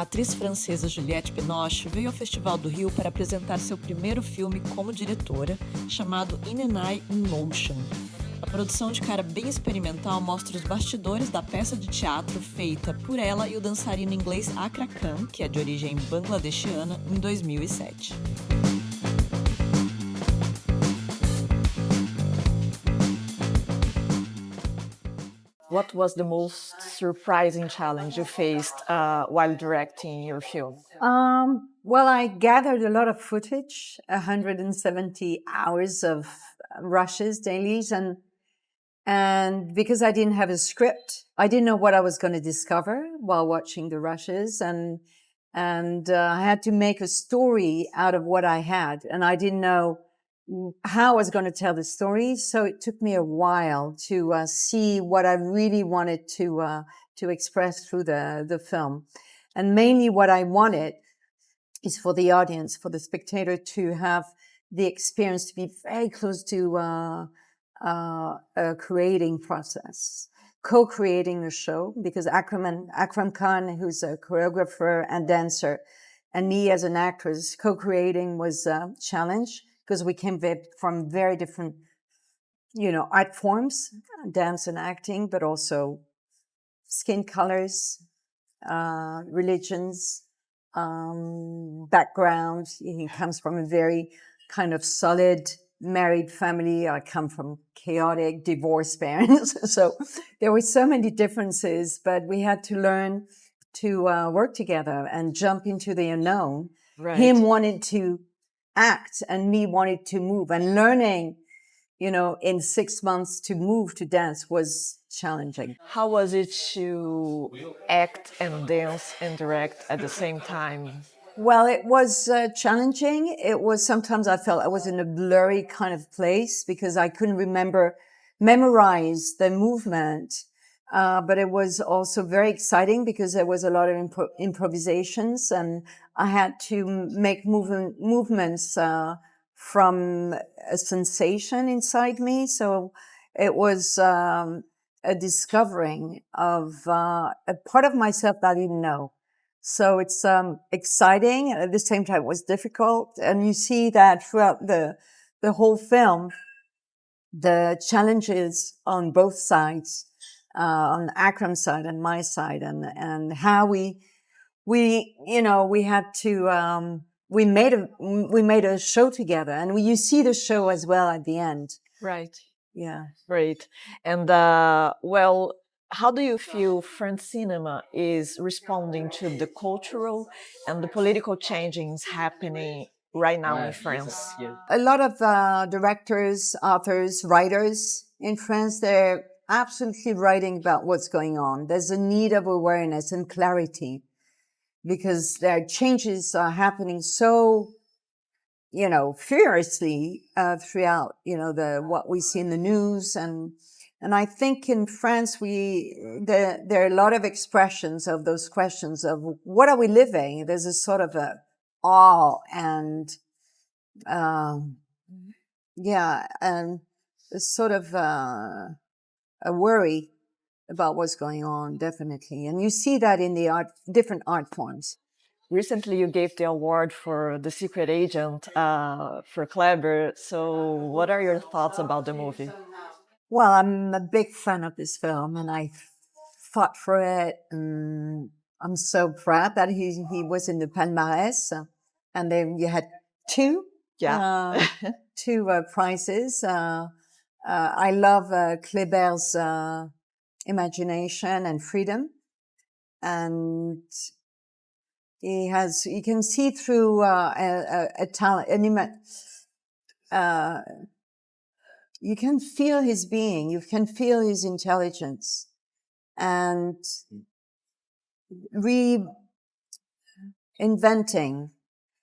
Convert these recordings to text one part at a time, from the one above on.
atriz francesa Juliette Binoche veio ao Festival do Rio para apresentar seu primeiro filme como diretora, chamado In an Eye in Motion. A produção de cara bem experimental mostra os bastidores da peça de teatro feita por ela e o dançarino inglês Akra Khan, que é de origem bangladeshiana, em 2007. What was the most surprising challenge you faced while directing your film? Well, I gathered a lot of footage, 170 hours of rushes, dailies, and because I didn't have a script, I didn't know what I was going to discover while watching the rushes, and I had to make a story out of what I had, and I didn't know how I was going to tell the story. So it took me a while to see what I really wanted to express through the film. And mainly what I wanted is for the audience, for the spectator to have the experience to be very close to a creating process, co-creating the show, because Akram Khan, who's a choreographer and dancer, and me as an actress, co-creating was a challenge because we came from very different, art forms, dance and acting, but also skin colors, religions, backgrounds. He comes from a very kind of solid married family. I come from chaotic divorced parents. So there were so many differences, but we had to learn to work together and jump into the unknown. Right. Him wanted to act and me wanted to move, and learning, in 6 months to move to dance was challenging. How was it to act and dance and direct at the same time? Well, it was challenging. It was sometimes I felt I was in a blurry kind of place because I couldn't memorize the movement. But it was also very exciting because there was a lot of improvisations, and I had to make movements from a sensation inside me. So it was a discovering of a part of myself that I didn't know. So it's exciting, and at the same time it was difficult. And you see that throughout the whole film, the challenges on both sides, on Akram's side and my side, and how we had to we made a show together, and you see the show as well at the end. Right. Yeah. Great. And how do you feel French cinema is responding to the cultural and the political changes happening right now in France? A lot of directors, authors, writers in France, they're absolutely writing about what's going on. There's a need of awareness and clarity because their changes are happening so, furiously throughout, what we see in the news. And I think in France, there are a lot of expressions of those questions of what are we living? There's a sort of a awe and and a sort of a worry about what's going on, definitely. And you see that in the different art forms. Recently, you gave the award for The Secret Agent for Kleber. So, what are your thoughts about the movie? Well, I'm a big fan of this film, and I fought for it. And I'm so proud that he was in the palmarès. And then you had two prizes. I love Kleber's imagination and freedom, and you can see through a talent, you can feel his being, you can feel his intelligence, and reinventing.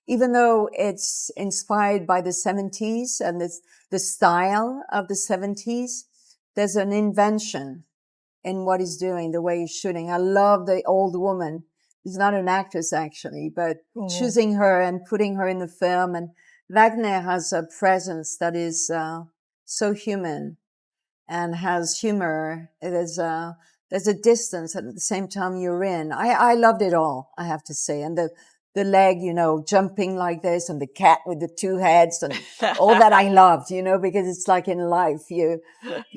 Even though it's inspired by the 70s and the style of the 70s, there's an invention in what he's doing, the way he's shooting. I love the old woman. She's not an actress, actually, but choosing her and putting her in the film. And Wagner has a presence that is so human and has humor. There's there's a distance, and at the same time you're in. I loved it all, I have to say. And the leg, jumping like this, and the cat with the two heads, and all that I loved, because it's like in life, you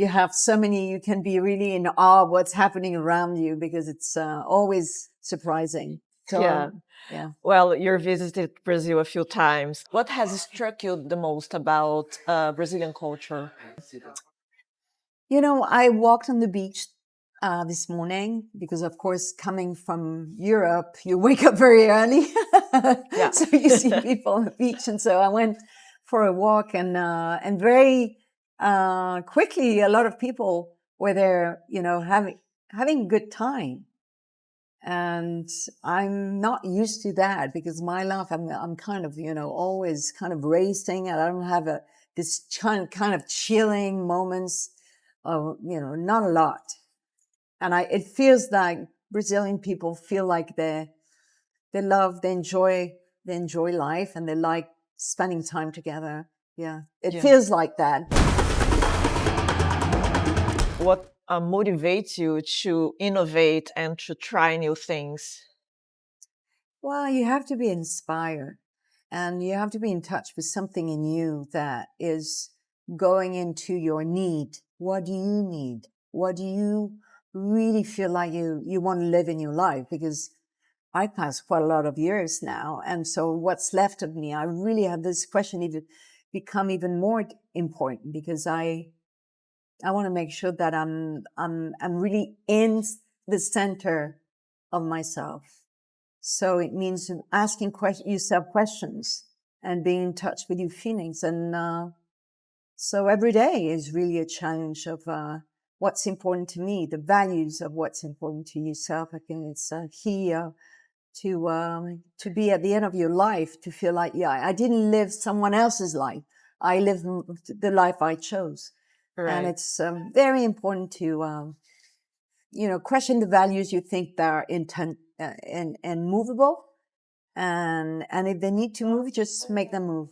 have so many, you can be really in awe of what's happening around you, because it's always surprising. So, Yeah. yeah. Well, you visited Brazil a few times. What has struck you the most about Brazilian culture? I walked on the beach this morning because, of course, coming from Europe, you wake up very early. Yeah. So you see people on the beach. And so I went for a walk, and very quickly, a lot of people were there, having a good time. And I'm not used to that, because my life, I'm kind of, always kind of racing, and I don't have this kind of chilling moments. Not a lot. And it feels like Brazilian people feel like they love, they enjoy life, and they like spending time together. Yeah. It Yeah. feels like that. What motivates you to innovate and to try new things? Well, you have to be inspired, and you have to be in touch with something in you that is going into your need. What do you need? What do you really feel like you want to live in your life? Because I passed quite a lot of years now, and so what's left of me, I really have this question even become even more important, because I want to make sure that I'm really in the center of myself. So it means asking yourself questions and being in touch with your feelings. And so every day is really a challenge of what's important to me, the values of what's important to yourself. I think it's key to be at the end of your life, to feel like, yeah, I didn't live someone else's life. I lived the life I chose. Right. And it's very important to question the values you think that are and movable, and if they need to move, just make them move.